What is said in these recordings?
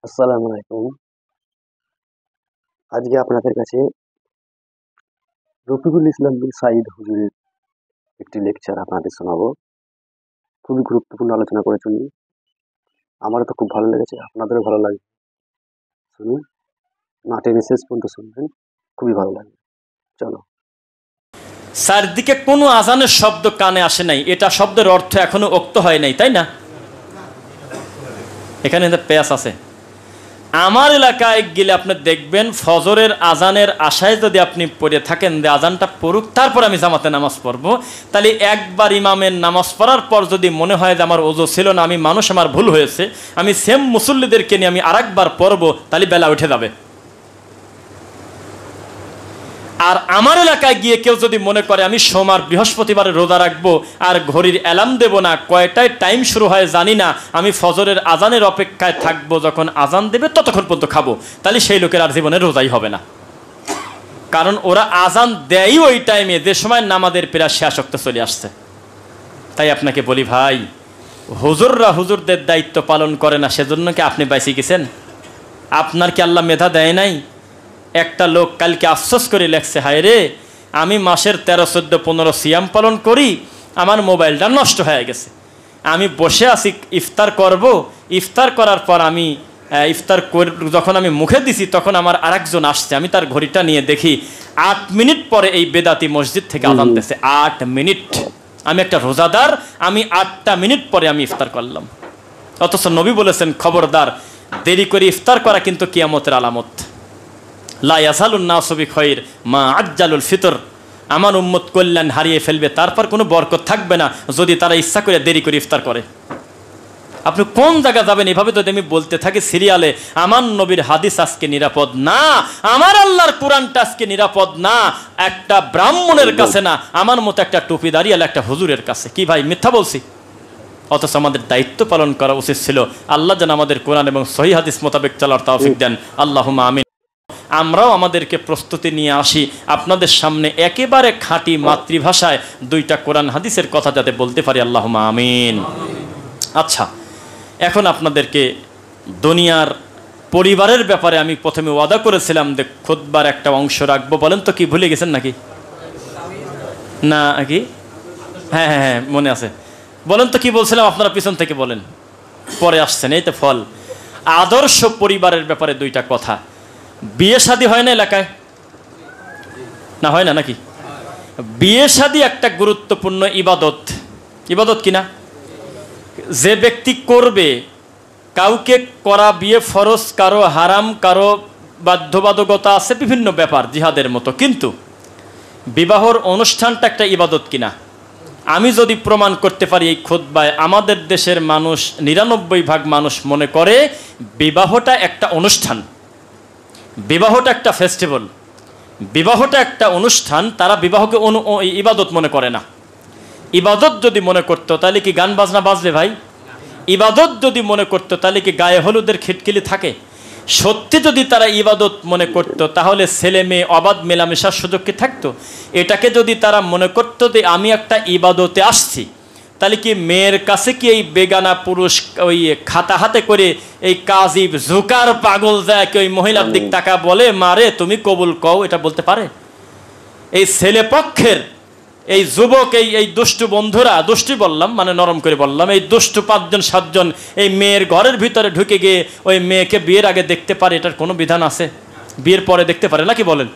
আসসালামু আলাইকুম। আজকে আপনাদের কাছে রফিকুল ইসলাম বিন সাঈদ হুজুরের একটি লেকচার আপনাদের শোনাবো। খুবই গুরুত্বপূর্ণ আলোচনা করেছেন উনি। আমারও তো খুব ভালো লেগেছে, আপনাদেরও ভালো লাগবে। শুনুন, না টেনে শেষ পর্যন্ত শুনবেন, খুবই ভালো লাগবে। চলো। চারদিকে কোনো আজানের শব্দ কানে আসে নাই, এটা শব্দের অর্থ এখনো উক্ত হয় নাই, তাই না? এখানে পেঁয়াজ আছে। আমার এলাকায় গেলে আপনি দেখবেন ফজরের আজানের আশায় যদি আপনি পড়ে থাকেন যে আজানটা পড়ুক তারপর আমি জামাতে নামাজ পড়বো, তাহলে একবার ইমামের নামাজ পড়ার পর যদি মনে হয় যে আমার ওযু ছিল না, আমি মানুষ, আমার ভুল হয়েছে, আমি সেম মুসল্লিদেরকে নিয়ে আমি আরেকবার পড়বো, তাহলে বেলা উঠে যাবে। আর আমার এলাকায় গিয়ে কেউ যদি মনে করে আমি সোমবার বৃহস্পতিবারে রোজা রাখবো আর ঘড়ির অ্যালার্ম দেব না, কয়টায় টাইম শুরু হয় জানি না, আমি ফজরের আজানের অপেক্ষায় থাকবো, যখন আজান দেবে ততক্ষণ পর্যন্ত খাবো, তাহলে সেই লোকের আর জীবনে রোজাই হবে না। কারণ ওরা আজান দেয় ওই টাইমে যে সময় নামাজের প্রায় শেষোক্ত চলে আসছে। তাই আপনাকে বলি ভাই, হুজুররা হুজুরদের দায়িত্ব পালন করে না, সেজন্য কি আপনি বাইসে গেছেন? আপনার কি আল্লাহ মেধা দেয় নাই? একটা লোক কালকে আফসোস করে লেখছে, হায় রে, আমি মাসের 13, 14, 15 সিয়াম পালন করি, আমার মোবাইলটা নষ্ট হয়ে গেছে, আমি বসে আছি ইফতার করব, ইফতার করার পর আমি ইফতার যখন আমি মুখে দিছি তখন আমার আরেকজন আসছে, আমি তার ঘড়িটা নিয়ে দেখি 8 মিনিট পরে এই বেদাতি মসজিদ থেকে আজান দিয়েছে। 8 মিনিট, আমি একটা রোজাদার, আমি 8টা মিনিট পরে আমি ইফতার করলাম। অথচ নবী বলেছেন, খবরদার, দেরি করে ইফতার করা কিন্তু কিয়ামতের আলামত। লা ইয়াসালুন নাসু বিখাইর মা আজ্জালুল ফিতর, আমার উম্মত কল্যাণ হারিয়ে ফেলবে, তারপর কোনো বরকত থাকবে না যদি তারা ইচ্ছা করে দেরি করে ইফতার করে। আপনি কোন জায়গা যাবেন? এভাবে যদি আমি বলতে থাকি সিরিয়ালে, আমার নবীর হাদিস আজকে নিরাপদ না, আমার আল্লাহর কোরআনটা আজকে নিরাপদ না, একটা ব্রাহ্মণের কাছে না, আমার মতো একটা টুপিদারিয়াল একটা হুজুরের কাছে। কি ভাই, মিথ্যা বলছি? অথচ আমাদের দায়িত্ব পালন করা উচিত ছিল। আল্লাহ যেন আমাদের কোরআন এবং সহিহ হাদিস মোতাবেক চলার তৌফিক দেন, আল্লাহুম্মা আমিন। আমরাও আমাদেরকে প্রস্তুতি নিয়ে আসি আপনাদের সামনে একেবারে খাঁটি মাতৃভাষায় 2টা কোরআন হাদিসের কথা যাতে বলতে পারি, আল্লাহুম্মা আমিন। আচ্ছা, এখন আপনাদেরকে দুনিয়ার পরিবারের ব্যাপারে আমি প্রথমে ওয়াদা করেছিলাম যে খুতবার একটা অংশ রাখবো। বলেন তো, কি ভুলে গেছেন নাকি? না কি? হ্যাঁ হ্যাঁ হ্যাঁ, মনে আছে। বলেন তো কি বলছিলাম, আপনারা পিছন থেকে বলেন, পরে আসছেন, এই তো ফল। আদর্শ পরিবারের ব্যাপারে 2টা কথা। বিয়ে শাদী হয় না এলাকায়? না হয় না নাকি? বিয়ে শাদী একটা গুরুত্বপূর্ণ ইবাদত। ইবাদত কিনা? যে ব্যক্তি করবে, কাউকে করা বিয়ে ফরজ, কারো হারাম, কারো বাধ্যবাধকতা আছে, বিভিন্ন ব্যাপার জিহাদের মতো। কিন্তু বিবাহর অনুষ্ঠানটা একটা ইবাদত কিনা আমি যদি প্রমাণ করতে পারি এই খুতবায়, আমাদের দেশের মানুষ 99% মানুষ মনে করে বিবাহটা একটা অনুষ্ঠান, বিবাহটা একটা ফেস্টিভ্যাল, বিবাহটা একটা অনুষ্ঠান। তারা বিবাহকে ইবাদত মনে করে না। ইবাদত যদি মনে করতো তাহলে কি গান বাজনা বাজবে ভাই? ইবাদত যদি মনে করতো তাহলে কি গায়ে হলুদের খিটকিলি থাকে? সত্যি যদি তারা ইবাদত মনে করতো তাহলে ছেলে মেয়ে অবাধ মেলামেশার সুযোগ কি থাকতো? এটাকে যদি তারা মনে করতো যে আমি একটা ইবাদতে আসছি, তাহলে কি মেয়ের কাছে কি এই বেগানা পুরুষ ওই খাতা হাতে করে এই কাজী জুকার পাগল যায় কি ওই মহিলার দিক টাকা বলে, মারে তুমি কবুল কও, এটা বলতে পারে? এই ছেলে পক্ষের এই যুবক, এই দুষ্টু বন্ধুরা, দুষ্টি বললাম মানে নরম করে বললাম, এই দুষ্টু 5জন 7জন এই মেয়ের ঘরের ভিতরে ঢুকে গিয়ে ওই মেয়েকে বিয়ের আগে দেখতে পারে, এটার কোনো বিধান আছে? বিয়ের পরে দেখতে পারে নাকি বলেন?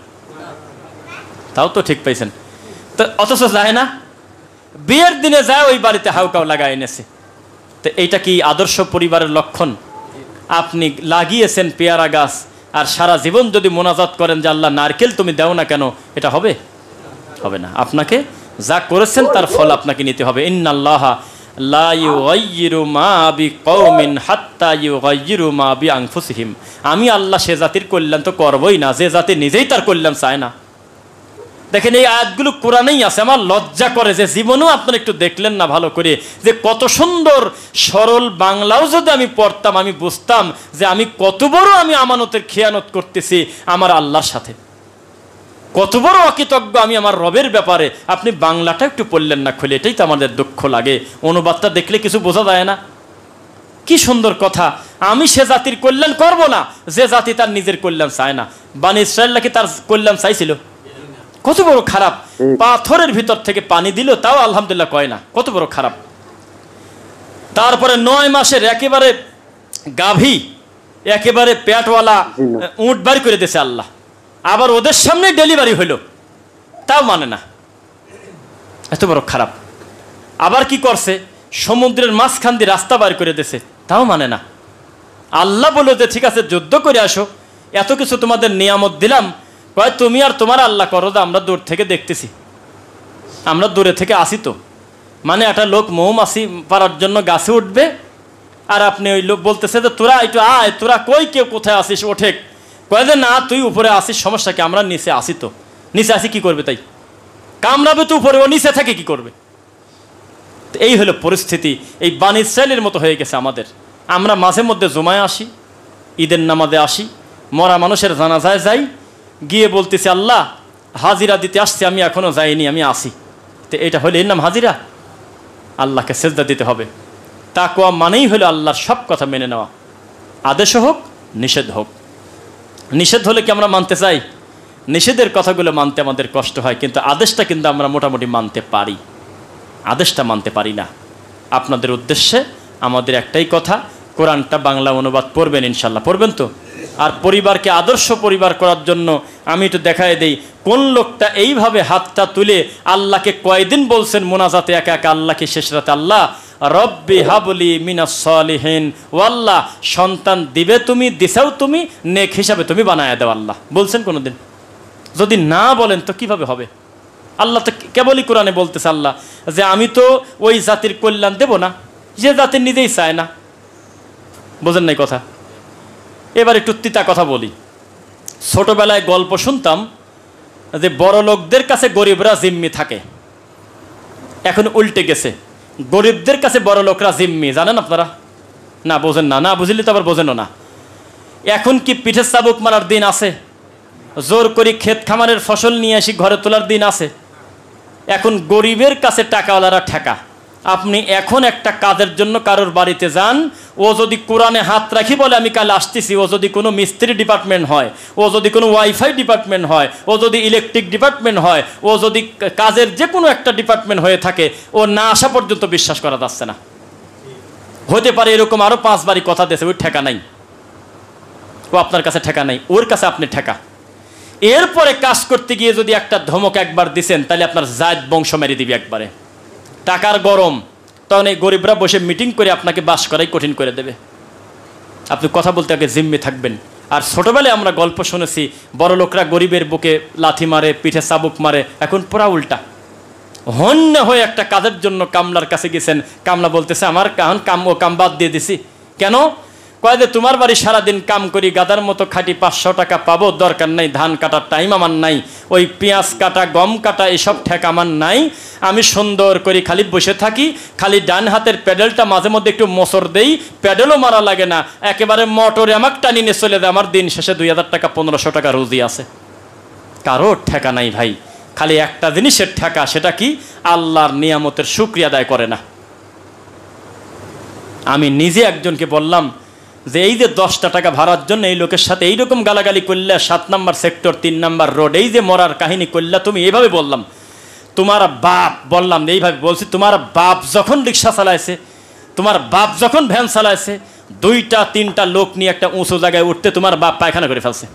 তাও তো ঠিক পাইছেন। তো অথচ যায় না, বিয়ের দিনে যায় ওই বাড়িতে হাউকাও লাগাই এনেছে। তো এইটা কি আদর্শ পরিবারের লক্ষণ? আপনি লাগিয়েছেন পেয়ারা গাছ, আর সারা জীবন যদি মোনাজাত করেন যে আল্লাহ নারকেল তুমি দাও না কেন, এটা হবে? হবে না। আপনাকে যা করেছেন তার ফল আপনাকে নিতে হবে। ইন্নাল্লাহা লা ইউগাইয়িরু মা বিকওমিন হাত্তা ইউগাইয়িরু মা বিআনফুসিহিম। আমি আল্লাহ সে জাতির কল্যাণ তো করবই না যে জাতি নিজেই তার কল্যাণ চায় না। দেখেন, এই আয়াতগুলো কোরআনেই আছে। আমার লজ্জা করে যে জীবনেও আপনারা একটু দেখলেন না ভালো করে, যে কত সুন্দর সরল বাংলাও যদি আমি পড়তাম, আমি বুঝতাম যে আমি কত বড় আমি আমানতের খেয়ানত করতেছি আমার আল্লাহর সাথে, কত বড় অকৃতজ্ঞ আমি আমার রবের ব্যাপারে। আপনি বাংলাটা একটু পড়লেন না খুলে, এটাই তো আমাদের দুঃখ লাগে। অনুবাদটা দেখলে কিছু বোঝা যায় না। কি সুন্দর কথা, আমি সে জাতির কল্যাণ করব না যে জাতি তার নিজের কল্যাণ চায় না। বনি ইসরায়েল নাকি তার কল্যাণ চাইছিল? কত বড় খারাপ! পাথরের ভিতর থেকে পানি দিল তাও আলহামদুলিল্লাহ কয় না, কত বড় খারাপ। তারপরে 9 মাসের একেবারে গাভী, একেবারে পেটওয়ালা উট বাড়ি করে দিয়েছে আল্লাহ, আবার ওদের সামনে ডেলিভারি হইল, তাও মানে না, এত বড় খারাপ। আবার কি করছে, সমুদ্রের মাঝখান দিয়ে রাস্তা বার করে দিয়েছে, তাও মানে না। আল্লাহ বলল যে ঠিক আছে যুদ্ধ করে আসো, এত কিছু তোমাদের নিয়ামত দিলাম, কয় তুমি আর তোমার আল্লাহ করো, আমরা দূর থেকে দেখতেছি, আমরা দূরে থেকে আসি। তো মানে একটা লোক মৌমাছি পারার জন্য গাছে উঠবে, আর আপনি ওই লোক বলতেছে যে তোরা একটু আয়, তোরা কই কেউ কোথায় আসিস, ওঠে, কয় যে না তুই উপরে আসিস, সমস্যা কি, আমরা নিচে আসি। তো নিচে আসি কি করবে, তাই কামড়াবে তো উপরে, ও নিচে থাকে কি করবে? এই হলো পরিস্থিতি, এই বনি ইসরায়েলের মতো হয়ে গেছে আমাদের। আমরা মাঝে মধ্যে জুমায় আসি, ঈদের নামাজে আসি, মরা মানুষের জানাজায় যাই, গিয়ে বলতেছি আল্লাহ হাজিরা দিতে আসছি, আমি এখনো যাইনি, আমি আসি। তো এটা হলে এর নাম হাজিরা? আল্লাহকে সেজদা দিতে হবে। তাকওয়া মানেই হলো আল্লাহর সব কথা মেনে নেওয়া, আদেশ হোক নিষেধ হোক। নিষেধ হলে কি আমরা মানতে চাই? নিষেধের কথাগুলো মানতে আমাদের কষ্ট হয়, কিন্তু আদেশটা কিন্তু আমরা মোটামুটি মানতে পারি, আদেশটা মানতে পারি না। আপনাদের উদ্দেশ্যে আমাদের একটাই কথা, কোরআনটা বাংলা অনুবাদ পড়বেন ইনশাল্লাহ, পড়বেন তো? আর পরিবারকে আদর্শ পরিবার করার জন্য আমি একটু দেখায় দেই, কোন লোকটা এইভাবে হাতটা তুলে আল্লাহকে কয়দিন বলছেন মোনাজাতে একা একা আল্লাহকে শেষ রাতে, আল্লাহ রব্বি হাবলি মিনাস সলিহিন, ও আল্লাহ সন্তান দিবে তুমি, দিছাও তুমি, নেক হিসাবে তুমি বানায় দাও, আল্লাহ বলছেন কোনোদিন? যদি না বলেন তো কিভাবে হবে? আল্লাহ তো কেবলই কোরআনে বলতেছে আল্লাহ যে আমি তো ওই জাতির কল্যাণ দেব না যে জাতির নিজেই চায় না। বোঝেন নাই কথা? এবার একটু তিতা কথা বলি। ছোটবেলায় গল্প শুনতাম যে বড় লোকদের কাছে গরিবরা জিম্মি থাকে, এখন উল্টে গেছে, গরিবদের কাছে বড় লোকরা জিম্মি। জানেন আপনারা? না বোঝেন না, না বুঝলি তো আবার বোঝেনও না। এখন কি পিঠের চাবুক মারার দিন আছে? জোর করি ক্ষেত খামারের ফসল নিয়ে আসি ঘরে তোলার দিন আছে? এখন গরিবের কাছে টাকাওয়ালারা ঠেকা। আপনি এখন একটা কাজের জন্য কারোর বাড়িতে যান, ও যদি কোরআনে হাত রাখি বলে আমি কাল আসতেছি, ও যদি কোনো মিস্ত্রি ডিপার্টমেন্ট হয়, ও যদি কোনো ওয়াইফাই ডিপার্টমেন্ট হয়, ও যদি ইলেকট্রিক ডিপার্টমেন্ট হয়, ও যদি কাজের যে কোনো একটা ডিপার্টমেন্ট হয়ে থাকে, ও না আসা পর্যন্ত বিশ্বাস করা যাচ্ছে না। হতে পারে এরকম আরও 5 বাড়ি কথা দিয়েছে, ওই ঠেকা নাই, ও আপনার কাছে ঠেকা নাই, ওর কাছে আপনি ঠেকা। এরপরে কাজ করতে গিয়ে যদি একটা ধমক একবার দিছেন, তাহলে আপনার জাত বংশ মেরে দিবি একবারে। টাকার গরম, তখন এই গরিবরা বসে মিটিং করে আপনাকে বাস করাই কঠিন করে দেবে। আপনি কথা বলতে আগে জিম্মি থাকবেন। আর ছোটবেলায় আমরা গল্প শুনেছি, বড় লোকরা গরিবের বুকে লাথি মারে, পিঠে চাবুক মারে। এখন পুরা উল্টা, হন্য হয়ে একটা কাজের জন্য কামলার কাছে গেছেন, কামলা বলতেছে আমার কাম বাদ দিয়ে দিছি। কেন? কয় যে তোমার বাড়ি সারাদিন কাম করি, গাদার মতো খাটি, 500 টাকা পাবো, দরকার নাই, ধান কাটার টাইম আমার নাই, ওই পেঁয়াজ কাটা গম কাটা এসব ঠেক আমার নাই, আমি সুন্দর করে খালি বসে থাকি, খালি ডান হাতের প্যাডেলটা মাঝে মধ্যে একটু মোচড় দেই, প্যাডেলও মারা লাগে না, একেবারে মোটরে আমাকে টানি নিয়ে চলে যায়, আমার দিন শেষে 2000 টাকা 1500 টাকা রুজি আছে। কারো ঠেকা নাই ভাই, খালি একটা জিনিসের ঠেকা, সেটা কি? আল্লাহর নিয়ামতের শুকরিয়া আদায় করে না। আমি নিজে একজনকে বললাম যে এই যে 10টা টাকা ভাড়ার জন্য এই লোকের সাথে এইরকম গালাগালি করলে, 7 নম্বর সেক্টর 3 নম্বর রোড, এই যে মরার কাহিনী করলে তুমি, এইভাবে বললাম তোমার বাপ, বললাম এইভাবে বলছি, তোমার বাপ যখন রিক্সা চালাইছে, তোমার বাপ যখন ভ্যান চালাইছে, 2টা 3টা লোক নিয়ে একটা উঁচু জায়গায় উঠতে তোমার বাপ পায়খানা করে ফেলছে,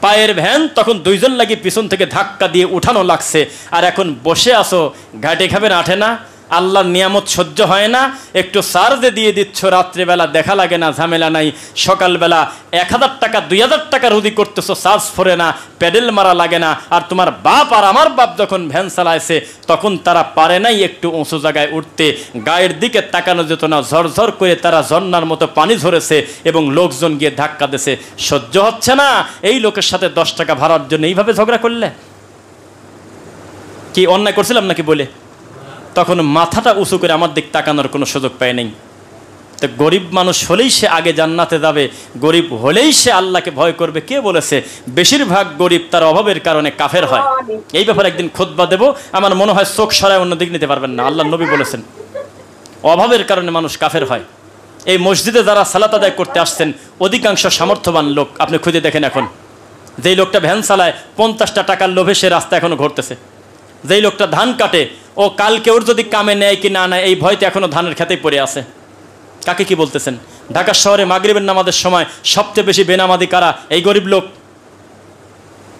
পায়ের ভ্যান তখন 2 জন লাগিয়ে পিছন থেকে ধাক্কা দিয়ে উঠানো লাগছে, আর এখন বসে আসো, ঘাটে খাবেন আঠে না, আল্লাহর নিয়ামত সহ্য হয় না, একটু চার্জে দিয়ে দিচ্ছ, রাত্রেবেলা দেখা লাগে না, ঝামেলা নাই, সকালবেলা 1000 টাকা 2000 টাকা রুজি করতেছো, চার্জ ফোরে না, প্যাডেল মারা লাগে না। আর তোমার বাপ আর আমার বাপ যখন ভ্যান চালাইছে, তখন তারা পারে নাই একটু উঁচু জায়গায় উঠতে, গায়ের দিকে তাকানো যেত না, ঝরঝর করে তারা ঝর্ণার মতো পানি ঝরেছে এবং লোকজন গিয়ে ধাক্কা দিয়েছে, সহ্য হচ্ছে না। এই লোকের সাথে 10 টাকা ভাড়ার জন্য এইভাবে ঝগড়া করলে কি অন্যায় করছিলাম নাকি বলে? তখন মাথাটা উঁচু করে আমার দিক তাকানোর কোনো সুযোগ পায় নাই। তো গরিব মানুষ হলেই সে আগে জান্নাতে যাবে, গরিব হলেই সে আল্লাহকে ভয় করবে, কে বলেছে? বেশিরভাগ গরিব তার অভাবের কারণে কাফের হয়। এই ব্যাপারে একদিন খুতবা দেব, আমার মনে হয় চোখ সরায় অন্য দিক নিতে পারবেন না। আল্লাহ নবী বলেছেন অভাবের কারণে মানুষ কাফের হয়। এই মসজিদে যারা সালাত আদায় করতে আসছেন অধিকাংশ সামর্থ্যবান লোক। আপনি খুঁজে দেখেন, এখন যেই লোকটা ভ্যান চালায় 50টা টাকার লোভে সে রাস্তা এখনো ঘুরতেছে। যেই লোকটা ধান কাটে ও কালকে ওর যদি কামে নেয় কি না নেয় এই ভয়তে এখনো ধানের খেতেই পড়ে আছে। কাকে কি বলতেছেন? ঢাকা শহরে মাগরিবের নামাজের সময় সবচেয়ে বেশি বেনামাজি কারা? এই গরিব লোক।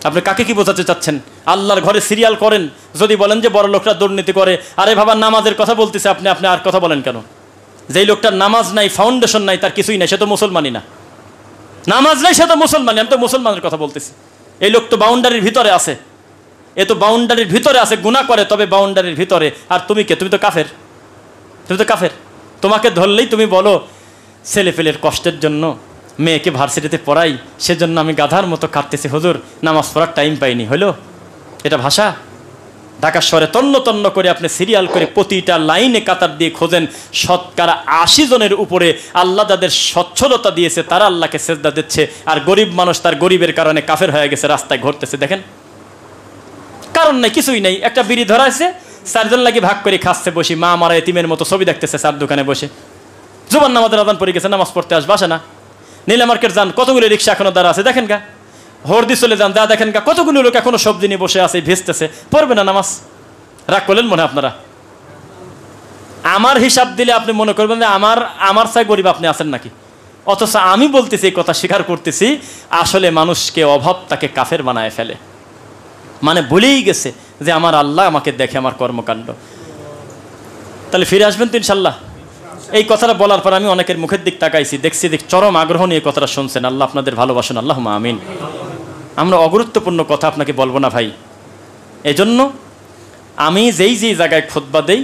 আপনি কাকে কি বোঝাতে চাচ্ছেন? আল্লাহর ঘরে সিরিয়াল করেন, যদি বলেন যে বড় লোকরা দুর্নীতি করে, আরে বাবা নামাজের কথা বলতেছে, আপনি আর কথা বলেন কেন? যেই লোকটার নামাজ নাই, ফাউন্ডেশন নাই, তার কিছুই নাই, সে তো মুসলমানই না। নামাজ নাই সে তো মুসলমানই, আমি তো মুসলমানের কথা বলতেছি। এই লোক তো বাউন্ডারির ভিতরে আছে, এ তো বাউন্ডারির ভিতরে আছে, গুনাহ করে তবে বাউন্ডারির ভিতরে। আর তুমি কে? তুমি তো কাফের, তুমি তো কাফের। তোমাকে ধরলেই তুমি বলো ছেলেপেলের কষ্টের জন্য মেয়েকে ভার্সিটিতে পড়াই, সেজন্য আমি গাধার মতো কাঁদতেছি হুজুর, নামাজ পড়ার টাইম পাইনি। হলো এটা ভাষা? ঢাকা শহরে তন্ন তন্ন করে আপনি সিরিয়াল করে প্রতিটা লাইনে কাতার দিয়ে খোঁজেন, শতকরা 80 জনের উপরে আল্লাহ যাদের সচ্ছলতা দিয়েছে তারা আল্লাহকে সেজদা দিচ্ছে, আর গরিব মানুষ তার গরিবের কারণে কাফের হয়ে গেছে, রাস্তায় ঘুরতেছে। দেখেন, কারণ নাই, কিছুই নেই। একটা বিড়ি ধরাইছে, 4 জন লাগি ভাগ করে খাচ্ছে বসি, মা মারা এতিমের মতো ছবি দেখতেছে 4 দোকানে বসে। জুবান নামাজের আজান পড়ে গেছে, নামাজ পড়তে আসবে, আসে না। নীলা মার্কেট যান, কতগুলো রিক্সা এখনো দাঁড়া আছে, দেখেন গা। হরদি চলে যান, যা দেখেন গা, কতগুলো লোক এখনো সবজি নিয়ে বসে আছে, ভেজতেছে। পড়বে না নামাজ? রাগ করলেন মনে আপনারা? আমার হিসাব দিলে আপনি মনে করবেন যে আমার চাই গরিব আপনি আছেন নাকি। অথচ আমি বলতেছি, এই কথা স্বীকার করতেছি, আসলে মানুষকে অভাব তাকে কাফের বানায় ফেলে। মানে ভুলেই গেছে যে আমার আল্লাহ আমাকে দেখে, আমার কর্মকাণ্ড। তাহলে ফিরে আসবেন তো ইনশাল্লাহ? এই কথাটা বলার পর আমি অনেকের মুখের দিক তাকাইছি, দেখছি চরম আগ্রহ নিয়ে কথাটা শুনছেন। আল্লাহ আপনাদের ভালোবাসুন, আল্লাহুম্মা আমিন। আমরা অগুরুত্বপূর্ণ কথা আপনাকে বলবো না ভাই। এজন্য আমি যেই জায়গায় খুতবা দেই,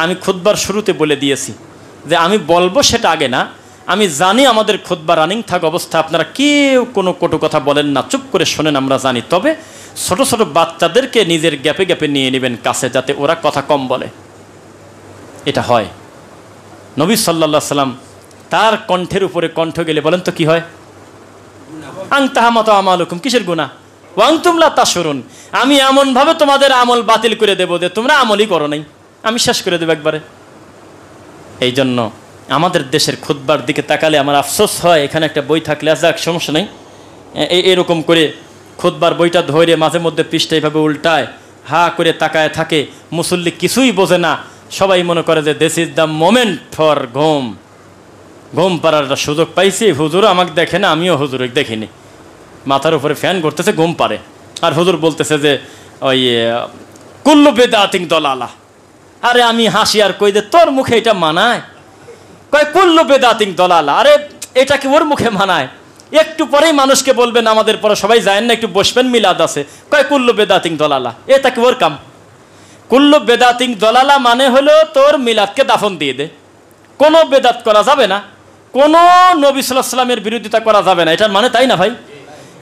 আমি খুতবার শুরুতে বলে দিয়েছি যে আমি বলবো সেটা আগে না। আমি জানি আমাদের খুতবা রানিং থাক অবস্থা আপনারা কেউ কোনো কটু কথা বলেন না, চুপ করে শোনেন, আমরা জানি। তবে ছোট ছোট বাচ্চাদেরকে নিজের গ্যাপে গ্যাপে নিয়ে নেবেন কাছে, যাতে ওরা কথা কম বলে। এটা হয়। নবী সাল্লাল্লাহু আলাইহি সাল্লাম তার কণ্ঠের উপরে কণ্ঠ গেলে বলেন তো কি হয়? আনতাহামাতু আমালুকুম, কিসের গুনাহ? ওয়া আনতুম লা তাশউরুন, আমি এমনভাবে তোমাদের আমল বাতিল করে দেবো যে তোমরা আমলই করো নাই, আমি শেষ করে দেবো একবারে। এই জন্য আমাদের দেশের খুতবার দিকে তাকালে আমার আফসোস হয়, এখানে একটা বই থাকলে যাক সমস্যা নেই, এরকম করে খুতবার বইটা ধরে মাঝে মধ্যে পৃষ্ঠা এইভাবে উল্টায়, হা করে তাকায় থাকে, মুসল্লি কিছুই বোঝে না, সবাই মনে করে যে this is the moment for ঘুম পাড়ার একটা সুযোগ পাইছি, হুজুর আমাকে দেখে না, আমিও হুজুর দেখিনি। মাথার উপরে ফ্যান করতেছে, ঘুম পারে, আর হুজুর বলতেছে যে ওই কুল্লু বেদাতিন দলালা। আরে আমি হাসি আর কই দে তোর মুখে এটা মানায়? কয় কুল্লু বেদাতিন দলালা। আরে এটা কি ওর মুখে মানায়? একটু পরেই মানুষকে বলবেন আমাদের পরে সবাই যায় না, একটু বসবেন, মিলাদ আছে। কয় কুল্লু বেদাতিন দলালা, এটা কি ওর কাম? কুল্লু বেদাতিন দলালা মানে হলো তোর মিলাদকে দাফন দিয়ে দে, কোনো বেদাত করা যাবে না, কোনো নবী সাল্লাল্লাহু আলাইহি ওয়াসাল্লামের বিরোধিতা করা যাবে না, এটার মানে তাই না ভাই?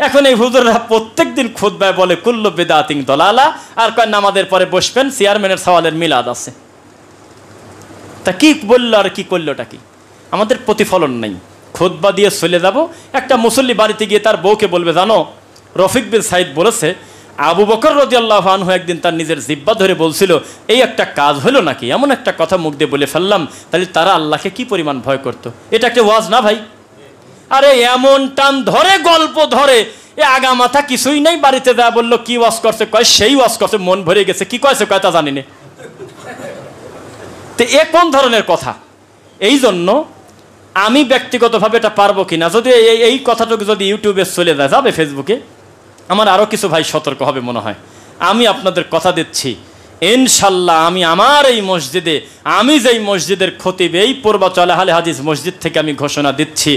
এখন এই হুজুররা প্রত্যেক দিন খুতবায় বলে কুল্লু বেদাতিন দলালা, আর কয় নামাজের পরে বসবেন, চেয়ারম্যানের সওয়ালের মিলাদ আছে। তা কি বললো আর কি করলোটা কি? আমাদের প্রতিফলন নেই। খুতবা দিয়ে চলে যাব, একটা মুসল্লি বাড়িতে গিয়ে তার বউকে বলবে, জানো রফিক বিন সাইদ বলেছে আবু বকর রাদিয়াল্লাহু আনহু একদিন তার নিজের জিহ্বা ধরে বলছিল, এই একটা কাজ হলো নাকি, এমন একটা কথা মুখ দিয়ে বলে ফেললাম, তাহলে তারা আল্লাহকে কি পরিমাণ ভয় করত। এটা একটা ওয়াজ না ভাই? আরে এমন টান ধরে, গল্প ধরে, এ আগা মাথা কিছুই নেই, বাড়িতে যা বললো কি ওয়াজ করছে, কয় সেই ওয়াজ করছে, মন ভরে গেছে, কি কয়েছে কয় তা জানি না। তো এ কোন ধরনের কথা? এই জন্য আমি ব্যক্তিগতভাবে এটা পারবো কিনা, যদি এই কথাটুকু যদি ইউটিউবে চলে যায়, যাবে ফেসবুকে, আমার আরও কিছু ভাই সতর্ক হবে মনে হয়। আমি আপনাদের কথা দিচ্ছি, ইনশাল্লাহ আমি আমার এই মসজিদে, আমি যেই মসজিদের খতিব, এই পূর্বাচল আহলে হাদিস মসজিদ থেকে আমি ঘোষণা দিচ্ছি,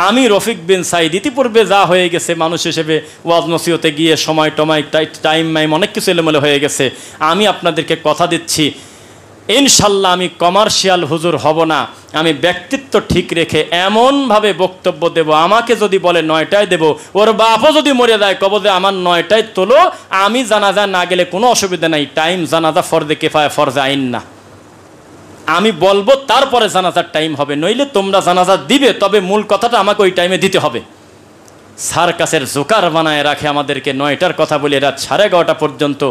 আমি রফিক বিন সাইদ ইতিপূর্বে যা হয়ে গেছে মানুষ হিসেবে ওয়াজ নসিহতে গিয়ে সময় টমাই টাইম অনেক কিছু এলোমেলো হয়ে গেছে, আমি আপনাদেরকে কথা দিচ্ছি ইনশাল্লাহ আমি কমার্শিয়াল হুজুর হব না, আমি ব্যক্তিত্ব ঠিক রেখে এমনভাবে বক্তব্য দেব, আমাকে যদি বলে 9টায় দেব, ওর বাপও যদি মরে যায় কব যে আমার 9টায় তোলো, আমি জানাজা না গেলে কোনো অসুবিধা নাই, টাইম জানাজা ফরজে কিফায়া ফরজে আইন না, আমি বলবো তারপরে জানাজার টাইম হবে, নইলে তোমরা জানাজা দিবে, তবে মূল কথাটা আমাকে ওই টাইমে দিতে হবে। সার্কাসের জোকার বানায় রাখে আমাদেরকে, 9টার কথা বলে রাত 11:30 পর্যন্ত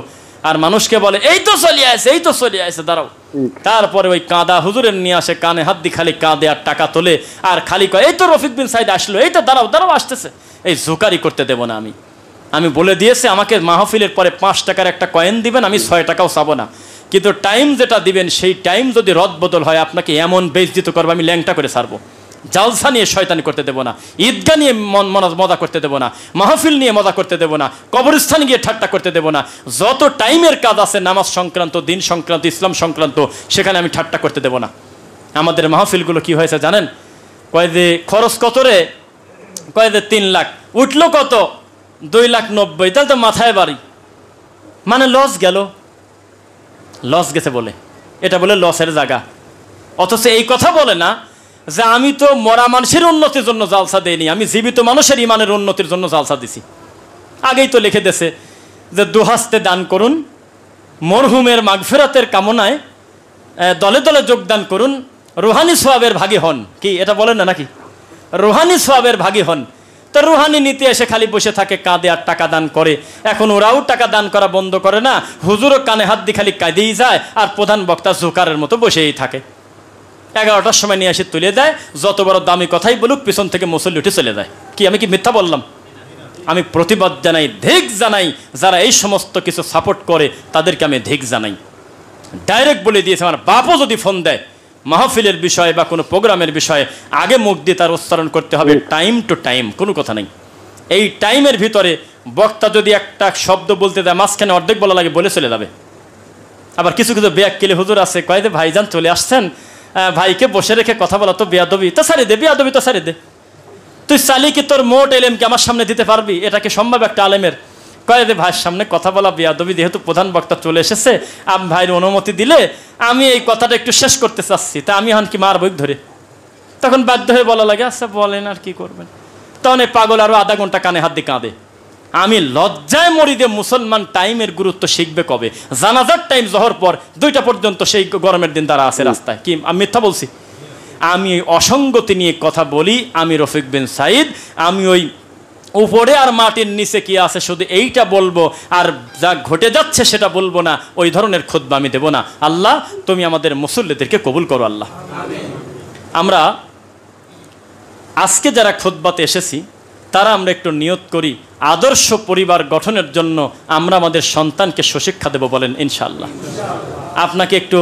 আর মানুষকে বলে এই তো চলে আসে, এই তো চলে আসে, দাঁড়াও। তারপরে ওই কাঁদা হুজুরের নিয়ে আসে, কানে হাত দিয়ে খালি কাঁদে আর টাকা তোলে আর খালি কয় এই তো রফিক বিন সাইদ আসলো, এই তো দাঁড়াও দাঁড়াও আসতেছে। এই জোকারি করতে দেব না। আমি বলে দিয়েছি আমাকে মাহফিলের পরে 5 টাকার একটা কয়েন দিবেন, আমি 6 টাকাও চাবো না, কিন্তু টাইম যেটা দিবেন সেই টাইম যদি রদ বদল হয় আপনাকে এমন বেইজ্জত করবো, আমি ল্যাংটা করে ছাড়বো। জালসা নিয়ে শয়তানি করতে দেবো না, ঈদগাহ নিয়ে মজা করতে দেবো না, মাহফিল নিয়ে মজা করতে দেবো না, কবরস্থানে গিয়ে ঠাট্টা করতে দেবো না। যত টাইমের কাজ আছে নামাজ সংক্রান্ত, দিন সংক্রান্ত, ইসলাম সংক্রান্ত, সেখানে আমি ঠাট্টা করতে দেবো না। আমাদের মাহফিলগুলো কি হয়েছে জানেন? কয় যে খরচ কত রে, কয় যে 3 লাখ, উঠলো কত 2,90,000, তাহলে তো মাথায় বাড়ি, মানে লস গেল, লস গেছে বলে, এটা বলে লসের জায়গা। অথচ এই কথা বলে না যে আমি তো মরা মানুষের উন্নতির জন্য জালসা দেইনি, আমি জীবিত মানুষের ইমানের উন্নতির জন্য জালসা দিছি। আগেই তো লিখে দিয়েছে যে দুহাস্তে দান করুন, মরহুমের মাগফিরাতের কামনায় দলে দলে যোগদান করুন, রুহানি সোয়াবের ভাগী হন। কি এটা বলেন না নাকি? রুহানি সোয়াবের ভাগী হন। তো রুহানি নীতি এসে খালি বসে থাকে, কাঁদে আর টাকা দান করে। এখন ওরাও টাকা দান করা বন্ধ করে না, হুজুরও কানে হাত দিয়ে খালি কাঁদেই যায়, আর প্রধান বক্তা জোকারের মতো বসেই থাকে। 11টার সময় নিয়ে এসে তুলে দেয়, যত বড় দামি কথাই বলুক পিছন থেকে মুসল্লি উঠে চলে যায়। কি আমি কি মিথ্যা বললাম? আমি প্রতিবাদ জানাই, ধিক জানাই, যারা এই সমস্ত কিছু সাপোর্ট করে তাদেরকে আমি ধিক জানাই। ডাইরেক্ট বলে দিয়েছে, আমার বাপও যদি ফোন দেয় মাহফিলের বিষয়ে বা কোনো প্রোগ্রামের বিষয়ে, আগে মুখ দিয়ে তার উচ্চারণ করতে হবে টাইম টু টাইম, কোনো কথা নেই। এই টাইমের ভিতরে বক্তা যদি একটা শব্দ বলতে দেয়, মাঝখানে অর্ধেক বলা লাগে বলে চলে যাবে। আবার কিছু কিছু বেয়াক্কেলে হুজুর আছে, কয় যে ভাইজান চলে আসছেন, ভাইকে বসে রেখে কথা বলা তো বেয়াদবি, তো সারি দে, বেয়াদবি তো সারি দে, তুই চালি কি তোর মোট এলেমকে আমার সামনে দিতে পারবি? এটা কি সম্ভব একটা আলেমের? কয় যে ভাইয়ের সামনে কথা বলা বেয়াদবি, যেহেতু প্রধান বক্তা চলে এসেছে, আমি ভাইয়ের অনুমতি দিলে আমি এই কথাটা একটু শেষ করতে চাচ্ছি, তা আমি হন কি মার বই ধরে? তখন বাধ্য হয়ে বলা লাগে, আচ্ছা বলেন আর কি করবেন। তখন এই পাগল আরো আধা ঘন্টা কানে হাত দিয়ে কাঁদে। আমি লজ্জায় মরি যে মুসলমান টাইমের গুরুত্ব শিখবে কবে? জানাজার টাইম জহর পর 2টা পর্যন্ত সেই গরমের দিন তারা আছে রাস্তায়। কি আমি মিথ্যা বলছি? আমি অসঙ্গতি নিয়ে কথা বলি। আমি রফিক বিন সাইদ, আমি ওই উপরে আর মাটির নিচে কি আছে শুধু এইটা বলবো, আর যা ঘটে যাচ্ছে সেটা বলবো না। ওই ধরনের খুতবা আমি দেব না। আল্লাহ তুমি আমাদের মুসল্লিদেরকে কবুল করো আল্লাহ। আমরা আজকে যারা খুতবাতে এসেছি তারা আমরা একটু নিয়ত করি আদর্শ পরিবার গঠনের জন্য আমরা আমাদের সন্তানকে সুশিক্ষা দেব, বলেন ইনশাআল্লাহ। আপনাকে একটু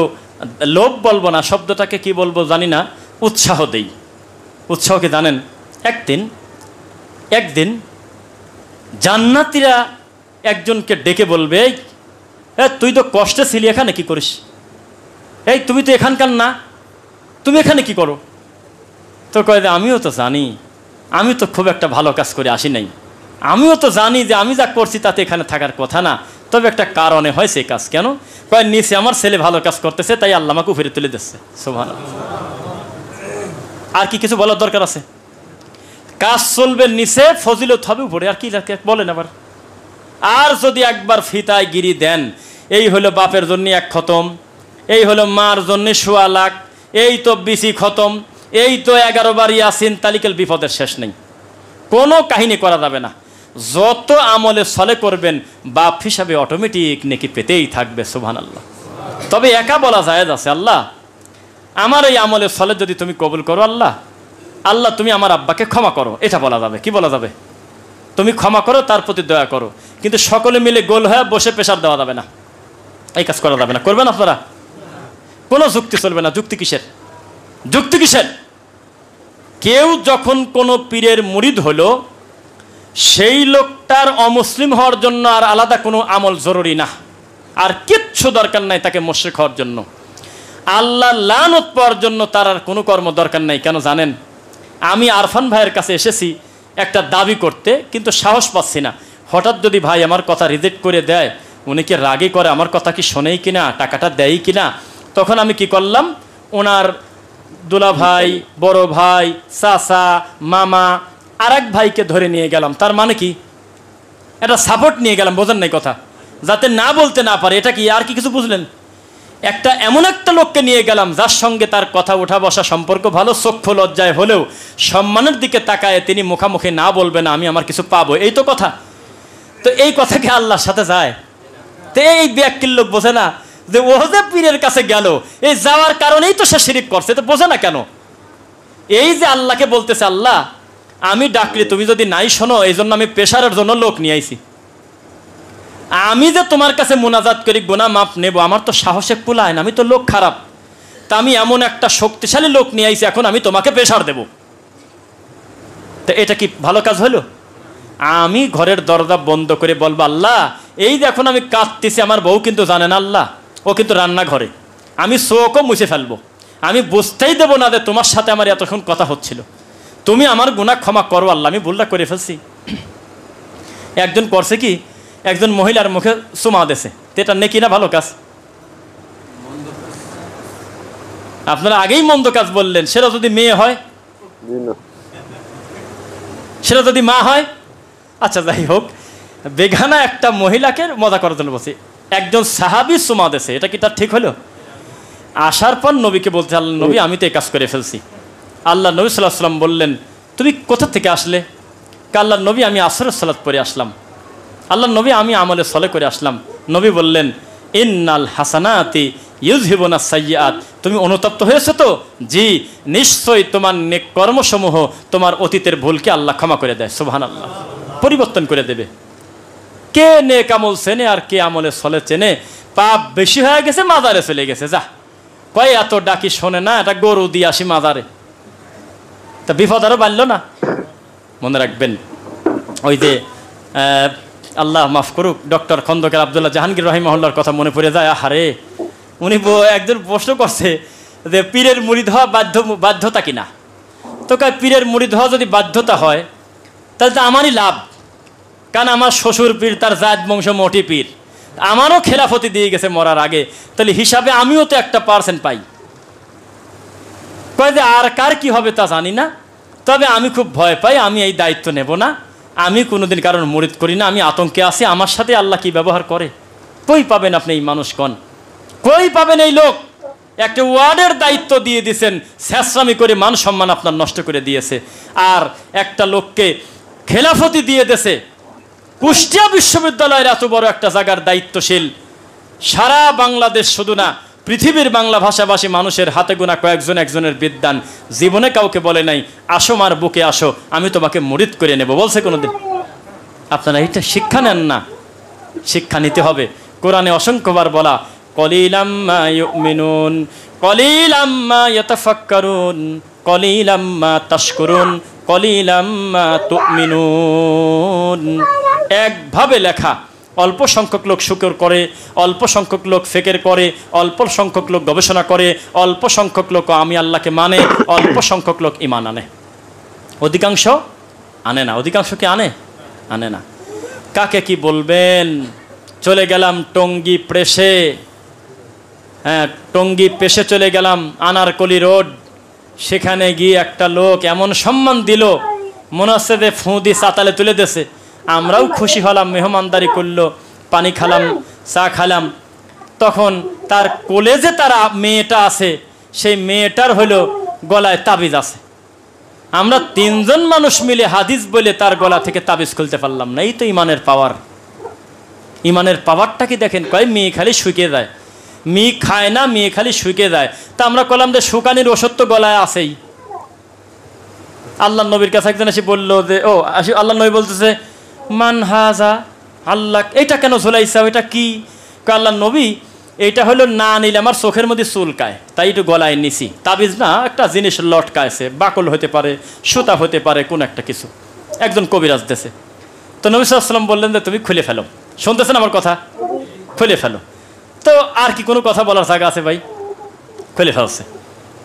লোভ বলবো না, শব্দটাকে কি বলবো জানি না, উৎসাহ দেই। উৎসাহ কি জানেন? একদিন জান্নাতীরা একজনকে ডেকে বলবে, এই তুই তো কষ্টে ছিলি, এখানে কি করিস? এই তুমি তো এখানকার না, তুমি এখানে কি করো? তো কয় যে আমিও তো জানি, আমি তো খুব একটা ভালো কাজ করে আসি নাই, আমিও তো জানি যে আমি যা করছি তাতে এখানে থাকার কথা না, তবে একটা কারণে হয়েছে এই কাজ। কেন? কয় নিচে আমার ছেলে ভালো কাজ করতেছে, তাই আল্লাহ আমাকে উপরে তুলে দিচ্ছে। সুবহানাল্লাহ। আর কি কিছু বলার দরকার আছে? কাজ চলবে নিচে, ফজিলত হবে উপরে, আর কি বলেন আবার? আর যদি একবার ফিতায় গিরি দেন, এই হলো বাপের জন্য 1 খতম, এই হলো মার জন্য 1.25 লাখ, এই তো বিসি খতম, এই তো 11 বার ইয়াসিন, তালিকাল বিপদের শেষ নেই। কোনো কাহিনী করা যাবে না। যত আমলে সলে করবেন বাপ হিসাবে অটোমেটিক নেকি পেতেই থাকবে। সুবহানাল্লাহ। তবে একা বলা জায়েজ আছে, আল্লাহ আমার এই আমলে সলে যদি তুমি কবুল করো, আল্লাহ আল্লাহ তুমি আমার আব্বাকে ক্ষমা করো, এটা বলা যাবে। কি বলা যাবে? তুমি ক্ষমা করো, তার প্রতি দয়া করো। কিন্তু সকলে মিলে গোল হয়ে বসে প্রেশার দেওয়া যাবে না, এই কাজ করা যাবে না। করবেন আপনারা? কোনো যুক্তি চলবে না। যুক্তি কিসের? যুক্তি কিসের? কেউ যখন কোনো পীরের মুরিদ হলো, সেই লোকটার অমুসলিম হওয়ার জন্য আর আলাদা কোনো আমল জরুরি না, আর কিচ্ছু দরকার নাই তাকে মুশরিক হওয়ার জন্য। আল্লাহ লানত পাওয়ার জন্য তার আর কোনো কর্ম দরকার নাই। কেন জানেন? আমি আরফান ভাইয়ের কাছে এসেছি একটা দাবি করতে, কিন্তু সাহস পাচ্ছি না। হঠাৎ যদি ভাই আমার কথা রিজেক্ট করে দেয়, উনি কি রাগে করে, আমার কথা কি শোনেই কিনা, টাকাটা দেয় কিনা? তখন আমি কি করলাম, ওনার দুলা ভাই, বড় ভাই, চাচা, মামা, আর এক ভাইকে ধরে নিয়ে গেলাম। তার মানে কি? এটা সাপোর্ট নিয়ে গেলাম, বোঝেন নাই কথা, যাতে না বলতে না পারে। এটা কি আর কি কিছু বুঝলেন? একটা এমন একটা লোককে নিয়ে গেলাম যার সঙ্গে তার কথা ওঠা বসা সম্পর্ক ভালো, চক্ষু লজ্জায় হলেও সম্মানের দিকে তাকায় তিনি মুখামুখি না বলবে না আমি আমার কিছু পাবো, এই তো কথা। তো এই কথা কি আল্লাহর সাথে যায়? তো এই ব্যাক্তির লোক বোঝে না যে ও যে পীরের কাছে গেল, এই যাওয়ার কারণেই তো সে শিরিক করছে, তো বোঝে না কেন? এই যে আল্লাহকে বলতেছে, আল্লাহ আমি ডাকলি তুমি যদি নাই শোনো, এই জন্য আমি পেশারের জন্য লোক নিয়ে আইছি। আমি যে তোমার কাছে মোনাজাত করি গুনাহ মাপ নেব, আমার তো সাহসে কুলায় না, আমি তো লোক খারাপ, তা আমি এমন একটা শক্তিশালী লোক নিয়ে আইছি, এখন আমি তোমাকে পেশার দেব। তো এটা কি ভালো কাজ হলো? আমি ঘরের দরজা বন্ধ করে বলবো, আল্লাহ এই যে এখন আমি কাঁদতেছি, আমার বউ কিন্তু জানে না আল্লাহ, ও কিন্তু রান্নাঘরে, আমি চোখও মুছে ফেলবো, আমি বুঝতেই দেবো না যে তোমার সাথে আমার এতক্ষণ কথা হচ্ছিল, তুমি আমার গুনাহ ক্ষমা করো আল্লাহ, আমি ভুলটা করে ফেলছি। একজন করছে কি, একজন মহিলার মুখে চুমা দিয়েছে, এটা নেকি না ভালো কাজ? আপনারা আগেই মন্দ কাজ বললেন, সেটা যদি মেয়ে হয়, সেটা যদি মা হয়, আচ্ছা যাই হোক, বেগানা একটা মহিলাকে মজা করার জন্য বলছি, একজন সাহাবী চুমা দিয়েছে, এটা কি তার ঠিক হলো? আসার পর নবীকে বলতে, আল্লাহ নবী আমি তো এই কাজ করে ফেলছি। আল্লাহ নবী সাল্লাল্লাহু আলাইহি ওয়াসাল্লাম বললেন, তুমি কোথা থেকে আসলে? আল্লাহ নবী আমি আসরের সালাত পড়ে আসলাম। আল্লাহ নবী আমি আমলে সলে করে আসলাম। নবী বললেন, ইন্নাল হাসানাতি ইউযহিবুনা সাইয়্যাত, তুমি অনুতপ্ত হয়েছো তো? জি, নিশ্চয়ই তোমার নেক কর্মসমূহ তোমার অতীতের ভুলকে আল্লাহ ক্ষমা করে দেয়। সুবহানাল্লাহ, পরিবর্তন করে দেবে। কে নেক আমল চেনে আর কে আমলে সলে চেনে? পাপ বেশি হয়ে গেছে, মাজারে চলে গেছে, যা কয় এত ডাকি শোনে না, এটা গরু দিয়ে আসি মাজারে, তা বিপদ আরো বাড়লো না। মনে রাখবেন, ওই যে আল্লাহ মাফ করুক, ডক্টর খন্দকার আব্দুল্লাহ জাহাঙ্গীর রাহিমাহুল্লাহর কথা মনে পড়ে যায়। আহারে, উনি একজন প্রশ্ন করছে যে পীরের মুরিদ হওয়া বাধ্যতা কিনা? তো কয় পীরের মুরিদ হওয়া যদি বাধ্যতা হয় তাহলে তো আমারই লাভ, কারণ আমার শ্বশুর পীর, তার জাত বংশ মোটি পীর, আমারও খেলাফতি দিয়ে গেছে মরার আগে, তাহলে হিসাবে আমিও তো একটা % পাই। কয় যে আর কার কি হবে তা জানি না, তবে আমি খুব ভয় পাই, আমি এই দায়িত্ব নেব না, আমি কোনোদিন কারণ মুরিদ করি না, আমি আতঙ্কে আছি, আমার সাথে আল্লাহ কি ব্যবহার করে। কই পাবেন আপনি এই মানুষগণ, কই পাবেন এই লোক? একটা ওয়ার্ডের দায়িত্ব দিয়ে দিয়েছেন, ছেঁচড়ামি করে মান সম্মান আপনার নষ্ট করে দিয়েছে। আর একটা লোককে খেলাফতি দিয়ে দিয়েছে, কুষ্টিয়া বিশ্ববিদ্যালয়ের এত বড় একটা জায়গার দায়িত্বশীল, সারা বাংলাদেশ শুধু না, পৃথিবীর বাংলা ভাষাভাষী মানুষের হাতে গোনা কয়েকজন একজনের বিদ্বান, জীবনে কাউকে বলে নাই আসো মার বুকে আসো, আমি তোমাকে মুরিদ করে নেব, বলছে কোনোদিন? আপনারা এটা শিক্ষা নেন না, শিক্ষা নিতে হবে। কোরআনে অসংখ্যবার বলা, কলিলাম মা ইউমিনুন কলিলাম মা ইয়াতাফাক্কারুন কলিলাম মা তাশকুরুন কলিলাম মা তুমিনুন। একভাবে লেখা, অল্প সংখ্যক লোক শুকর করে, অল্প সংখ্যক লোক ফিকির করে, অল্প সংখ্যক লোক গবেষণা করে, অল্প সংখ্যক লোক আমি আল্লাহকে মানে, অল্প সংখ্যক লোক ঈমান আনে, অধিকাংশ আনে না। অধিকাংশ কি আনে? আনে না। কাকে কি বলবেন? চলে গেলাম টঙ্গী প্রেসে, হ্যাঁ টঙ্গী প্রেসে চলে গেলাম, আনারকলি রোড, সেখানে গিয়ে একটা লোক এমন সম্মান দিল, মনে হচ্ছে যে ফুঁদি চাতালে তুলে দিয়েছে। আমরাও খুশি হলাম, মেহমানদারি করলো, পানি খালাম, চা খালাম। তখন তার কলেজে তার মেয়েটা আছে, সেই মেয়েটার হলো গলায় তাবিজ আছে। আমরা 3 জন মানুষ মিলে হাদিস বলে তার গলা থেকে তাবিজ খুলতে পারলাম না। এই তো ইমানের পাওয়ার। ইমানের পাওয়ারটা কি দেখেন, কয় মেয়ে খালি শুকিয়ে যায়, মেয়ে খায় না, মেয়ে খালি শুকিয়ে যায়। তা আমরা কলাম যে শুকানির ওষুধ তো গলায় আছেই। আল্লাহ নবীর কাছে একজন এসে বললো যে আল্লাহ নবী বলতেছে, মান হাজা আল্লাহ, এটা কেন ঝুলাইছা, ওইটা কি? আল্লাহ নবী, এইটা হলো না নিলে আমার চোখের মধ্যে চুলকায়, তাই একটু গলায় নিছি। তাবিজ না, একটা জিনিস লটকায়ছে, বাকল হতে পারে, সুতা হতে পারে, কোন একটা কিছু। একজন কবিরাজ দেশে। তো নবী সাল্লাল্লাহু আলাইহি ওয়াসাল্লাম বললেন যে তুমি খুলে ফেলো। শুনতেছেন আমার কথা? খুলে ফেলো। তো আর কি কোনো কথা বলার জায়গা আছে ভাই? খুলে ফেলছে।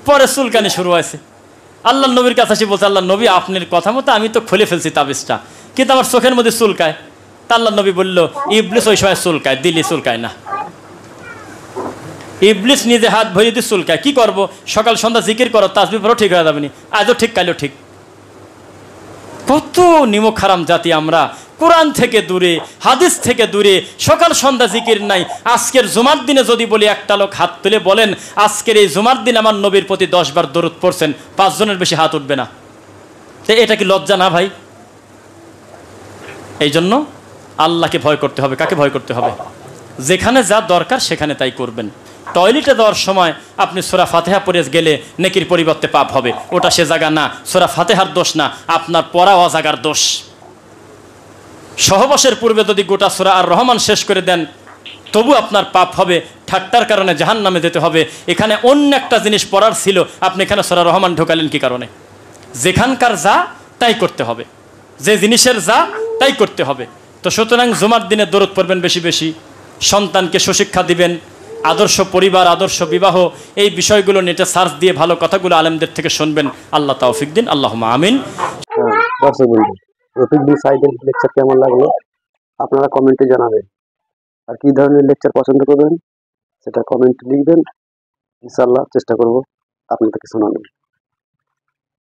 পরে চুলকানি শুরু হয়েছে। আল্লাহ নবীর কাছে এসে বলছে, আল্লাহ নবী আপনার কথা মতো আমি তো খুলে ফেলছি তাবিজটা, কিন্তু আমার চোখের মধ্যে চুলকায়। তা আল্লাহ নবী বলল, ইবলিস ওই সময় চুলকায়, দিল্লি চুলকায় না। ইবলিস নিজে হাত ভরিয়ে দিয়ে চুলকায়, কি করবো? সকাল সন্ধ্যা জিকির করো, তাসবিহ পড়ো, ঠিক হয়ে যাবে নি। আজও ঠিক, কালও ঠিক। কত নিমক হারাম জাতি আমরা, কোরআন থেকে দূরে, হাদিস থেকে দূরে, সকাল সন্ধ্যা জিকির নাই। আজকের জুমার দিনে যদি বলি, একটা লোক হাত তুলে বলেন আজকের এই জুমার দিন আমার নবীর প্রতি 10 বার দরুদ পড়ছেন, 5 জনের বেশি হাত উঠবে না। তো এটা কি লজ্জা না ভাই? এই জন্য আল্লাহকে ভয় করতে হবে। কাকে ভয় করতে হবে? যেখানে যা দরকার সেখানে তাই করবেন। টয়লেটে যাওয়ার সময় আপনি সূরা ফাতিহা পড়ে গেলে নেকির পরিবর্তে পাপ হবে, ওটা সে জায়গা না, সূরা ফাতিহার দোষ না, আপনার পড়া অজাগার দোষ। সহবাসের পূর্বে যদি গোটা সূরা আর রহমান শেষ করে দেন তবু আপনার পাপ হবে, ঠাট্টার কারণে জাহান্নামে যেতে হবে। এখানে অন্য একটা জিনিস পড়ার ছিল, আপনি এখানে সূরা রহমান ঢোকালেন কি কারণে? যেখানকার যা তাই করতে হবে, যে জিনিসের যা তাই করতে হবে। তো সুতরাং জুমার দিনে দরুদ পড়বেন বেশি বেশি, সন্তানকে সুশিক্ষা দিবেন, আদর্শ পরিবার, আদর্শ বিবাহ, এই বিষয়গুলো নেটে সার্চ দিয়ে ভালো কথাগুলো আলেমদের থেকে শুনবেন। আল্লাহ তৌফিক দিন, আল্লাহুম্মা আমিন। দর্শক বন্ধু, রফিক বিন সাইদের লেকচার কেমন লাগলো আপনারা কমেন্টে জানাবেন। আর কি ধরনের লেকচার পছন্দ করবেন সেটা কমেন্টে লিখবেন, ইনশাআল্লাহ চেষ্টা করব আপনাদেরকে শোনানোর।